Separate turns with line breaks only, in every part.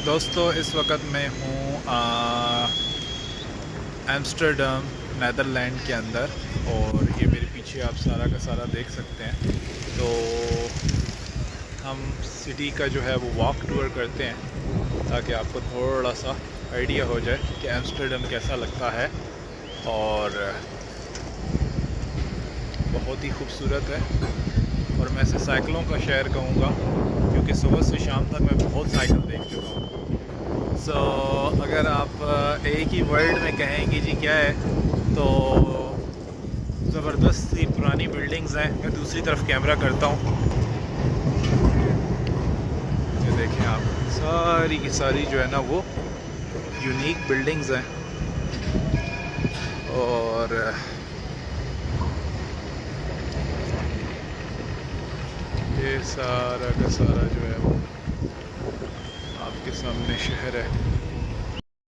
दोस्तों इस वक्त मैं हूँ एम्स्टर्डम नेदरलैंड के अंदर और ये मेरे पीछे आप सारा का सारा देख सकते हैं। तो हम सिटी का जो है वो वॉक टूर करते हैं ताकि आपको थोड़ा सा आइडिया हो जाए कि एम्स्टर्डम कैसा लगता है। और बहुत ही खूबसूरत है और मैं इसे साइकिलों का शहर कहूँगा क्योंकि सुबह से शाम तक मैं बहुत साइकिल देख चुका हूँ। अगर आप एक ही वर्ड में कहेंगे जी क्या है, तो ज़बरदस्त सी पुरानी बिल्डिंग्स हैं। मैं दूसरी तरफ कैमरा करता हूँ, ये देखें आप, सारी की सारी जो है ना वो यूनिक बिल्डिंग्स हैं। और ये सारा का सारा जो है वो आपके सामने शहर है।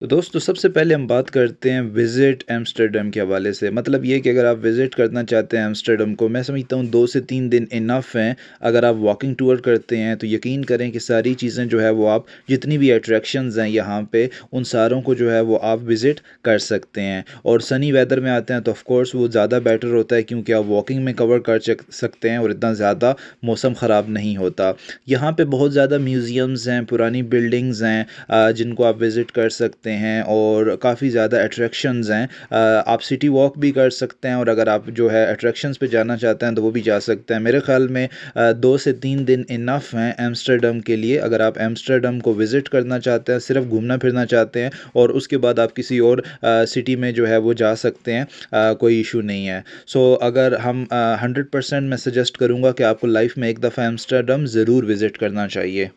तो दोस्तों सबसे पहले हम बात करते हैं विज़िट एम्स्टर्डम के हवाले से। मतलब ये कि अगर आप विज़िट करना चाहते हैं एम्स्टर्डम को, मैं समझता हूँ 2 से 3 दिन इनफ हैं। अगर आप वॉकिंग टूर करते हैं तो यकीन करें कि सारी चीज़ें जो है वो आप जितनी भी अट्रैक्शंस हैं यहाँ पे, उन सारों को जो है वो आप विज़िट कर सकते हैं। और सनी वेदर में आते हैं तो ऑफ़ कोर्स वो ज़्यादा बेटर होता है क्योंकि आप वॉकिंग में कवर कर सकते हैं और इतना ज़्यादा मौसम ख़राब नहीं होता। यहाँ पे बहुत ज़्यादा म्यूज़ियम्स हैं, पुरानी बिल्डिंग्स हैं जिनको आप विज़िट कर सकते हैं और काफ़ी ज़्यादा अट्रैक्शंस हैं। आप सिटी वॉक भी कर सकते हैं और अगर आप जो है अट्रैक्शंस पे जाना चाहते हैं तो वो भी जा सकते हैं। मेरे ख़्याल में 2 से 3 दिन इनफ हैं एम्स्टर्डम के लिए। अगर आप एम्स्टर्डम को विज़िट करना चाहते हैं, सिर्फ घूमना फिरना चाहते हैं और उसके बाद आप किसी और सिटी में जो है वो जा सकते हैं, कोई इशू नहीं है। अगर हम 100% मैं सजेस्ट करूँगा कि आपको लाइफ में एक दफ़ा एम्स्टर्डम ज़रूर विज़िट करना चाहिए।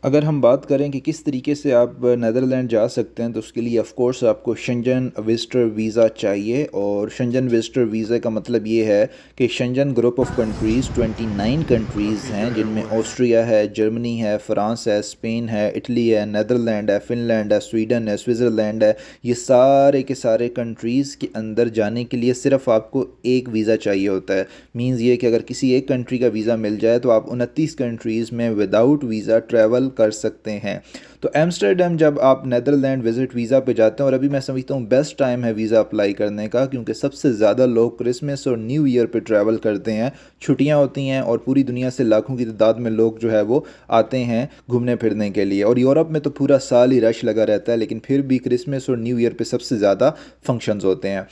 अगर हम बात करें कि किस तरीके से आप नेदरलैंड जा सकते हैं तो उसके लिए ऑफ़ कोर्स आपको शेंजन विज़िटर वीज़ा चाहिए। और शेंजन विज़िटर वीज़ा का मतलब ये है कि Schengen group of countries 29 countries
ये जो
हैं
है
जिनमें
वो है
ऑस्ट्रिया है, जर्मनी है, फ़्रांस है, स्पेन है, इटली है, नेदरलैंड है, फ़िनलैंड है, स्वीडन है, स्विट्ज़रलैंड है। ये सारे के सारे कंट्रीज़ के अंदर जाने के लिए सिर्फ आपको एक वीज़ा चाहिए होता है। मीन्स ये कि अगर किसी एक कंट्री का वीज़ा मिल जाए तो आप 29 कंट्रीज़ में विदाउट वीज़ा ट्रैवल कर सकते हैं। तो एम्स्टर्डम जब आप नेदरलैंड विज़िट वीज़ा पे जाते हैं, और अभी मैं समझता हूँ बेस्ट टाइम है वीज़ा अप्लाई करने का क्योंकि सबसे ज़्यादा लोग क्रिसमस और न्यू ईयर पे ट्रैवल करते हैं। छुट्टियाँ होती हैं और पूरी दुनिया से लाखों की तादाद में लोग जो है वो आते हैं घूमने फिरने के लिए। और यूरोप में तो पूरा साल ही रश लगा रहता है, लेकिन फिर भी क्रिसमस और न्यू ईयर पे सबसे ज़्यादा फंक्शंस होते हैं।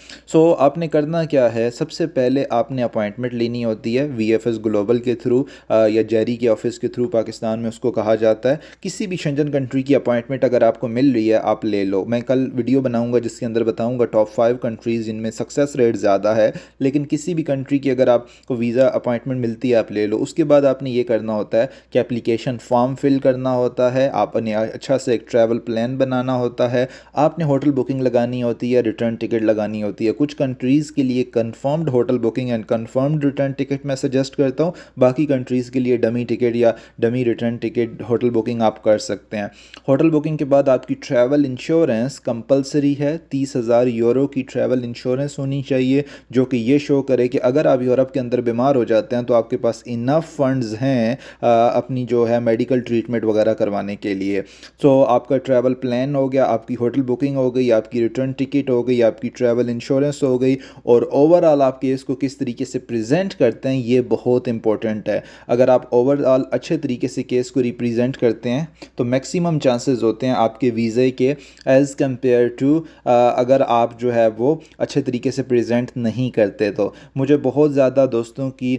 आपने करना क्या है, सबसे पहले आपने अपॉइंटमेंट लेनी होती है VFS ग्लोबल के थ्रू या जेरी के ऑफिस के थ्रू, पाकिस्तान में उसको कहा जाता है। किसी भी शेंजन कंट्री की अपॉइंटमेंट अगर आपको मिल रही है आप ले लो। मैं कल वीडियो बनाऊंगा जिसके अंदर बताऊंगा टॉप 5 कंट्रीज़ जिनमें सक्सेस रेट ज़्यादा है। लेकिन किसी भी कंट्री की अगर आपको वीज़ा अपॉइंटमेंट मिलती है आप ले लो। उसके बाद आपने ये करना होता है कि एप्लीकेशन फॉर्म फिल करना होता है, आपने अच्छा से एक ट्रैवल प्लान बनाना होता है, आपने होटल बुकिंग लगानी होती है, रिटर्न टिकट लगानी होती है। कुछ कंट्रीज़ के लिए confirmed hotel booking and confirmed return ticket मैं सजेस्ट करता हूँ। बाकी कंट्रीज़ के लिए डमी टिकट या dummy return ticket hotel booking आप कर सकते हैं। होटल बुकिंग के बाद आपकी ट्रैवल इंश्योरेंस कंपलसरी है। 30,000 यूरो की ट्रैवल इंश्योरेंस होनी चाहिए जो कि ये शो करे कि अगर आप यूरोप के अंदर बीमार हो जाते हैं तो आपके पास इनफ फंड्स हैं अपनी जो है मेडिकल ट्रीटमेंट वगैरह करवाने के लिए। आपका ट्रैवल प्लान हो गया, आपकी होटल बुकिंग हो गई, आपकी रिटर्न टिकट हो गई, आपकी ट्रैवल इंश्योरेंस हो गई, और ओवरऑल आप केस को किस तरीके से प्रेजेंट करते हैं ये बहुत इंपॉर्टेंट है। अगर आप ओवरऑल अच्छे तरीके से केस को रिप्रेजेंट करते हैं तो मैक्सिमम चांसेस होते हैं आपके वीज़े के एज़ कम्पेयर टू अगर आप जो है वो अच्छे तरीके से प्रेजेंट नहीं करते। तो मुझे बहुत ज़्यादा दोस्तों की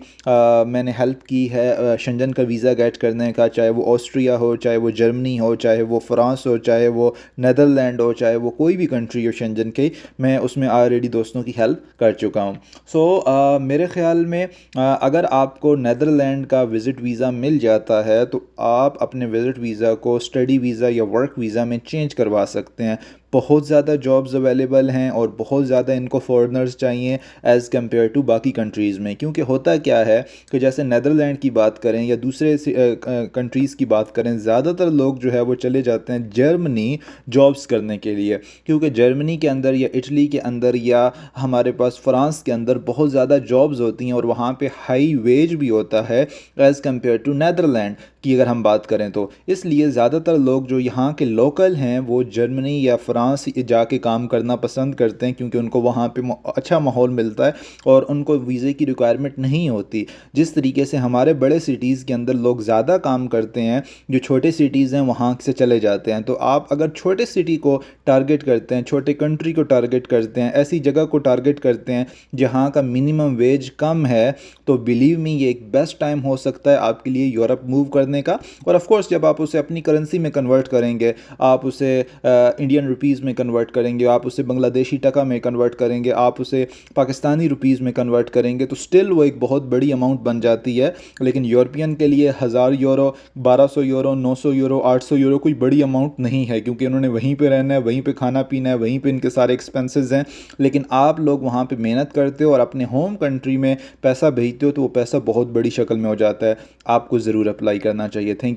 मैंने हेल्प की है शेंजन का वीज़ा गेट करने का, चाहे वो ऑस्ट्रिया हो, चाहे वो जर्मनी हो, चाहे वो फ्रांस हो, चाहे वो नेदरलैंड हो, चाहे वो कोई भी कंट्री हो शेंजन की, मैं उसमें ऑलरेडी दोस्तों की हेल्प कर चुका हूँ। मेरे ख़्याल में अगर आपको नेदरलैंड का विज़िट वीज़ा मिल जाता है तो आप अपने विज़िट वीज़ा को स्टडी वीज़ा या वर्क वीज़ा में चेंज करवा सकते हैं। बहुत ज़्यादा जॉब्स अवेलेबल हैं और बहुत ज़्यादा इनको फॉरेनर्स चाहिए एज़ कम्पेयर टू बाकी कंट्रीज़ में। क्योंकि होता क्या है कि जैसे नेदरलैंड की बात करें या दूसरे कंट्रीज़ की बात करें, ज़्यादातर लोग जो है वो चले जाते हैं जर्मनी जॉब्स करने के लिए, क्योंकि जर्मनी के अंदर या इटली के अंदर या हमारे पास फ्रांस के अंदर बहुत ज़्यादा जॉब्स होती हैं और वहाँ पे हाई वेज भी होता है एज़ कम्पेयर टू नेदरलैंड की अगर हम बात करें तो। इसलिए ज़्यादातर लोग जो यहाँ के लोकल हैं वो जर्मनी या फ्रांस जाके काम करना पसंद करते हैं, क्योंकि उनको वहाँ पे अच्छा माहौल मिलता है और उनको वीज़े की रिक्वायरमेंट नहीं होती। जिस तरीके से हमारे बड़े सिटीज़ के अंदर लोग ज़्यादा काम करते हैं, जो छोटे सिटीज़ हैं वहाँ से चले जाते हैं। तो आप अगर छोटे सिटी को टारगेट करते हैं, छोटे कंट्री को टारगेट करते हैं, ऐसी जगह को टारगेट करते हैं जहाँ का मिनिमम वेज कम है, तो बिलीव मी ये एक बेस्ट टाइम हो सकता है आपके लिए यूरोप मूव करने का। और ऑफ कोर्स जब आप उसे अपनी करेंसी में कन्वर्ट करेंगे, आप उसे इंडियन रुपीज़ में कन्वर्ट करेंगे, आप उसे बांग्लादेशी टका में कन्वर्ट करेंगे, आप उसे पाकिस्तानी रुपीज़ में कन्वर्ट करेंगे, तो स्टिल वो एक बहुत बड़ी अमाउंट बन जाती है। लेकिन यूरोपियन के लिए 1000 यूरो, 1200 यूरो, 900 यूरो, 800 यूरो कोई बड़ी अमाउंट नहीं है, क्योंकि उन्होंने वहीं पे रहना है, वहीं पे खाना पीना है, वहीं पे इनके सारे एक्सपेंसेस हैं। लेकिन आप लोग वहाँ पे मेहनत करते हो और अपने होम कंट्री में पैसा भेजते हो, तो वो पैसा बहुत बड़ी शक्ल में हो जाता है। आपको ज़रूर अप्लाई करना चाहिए। Thank you.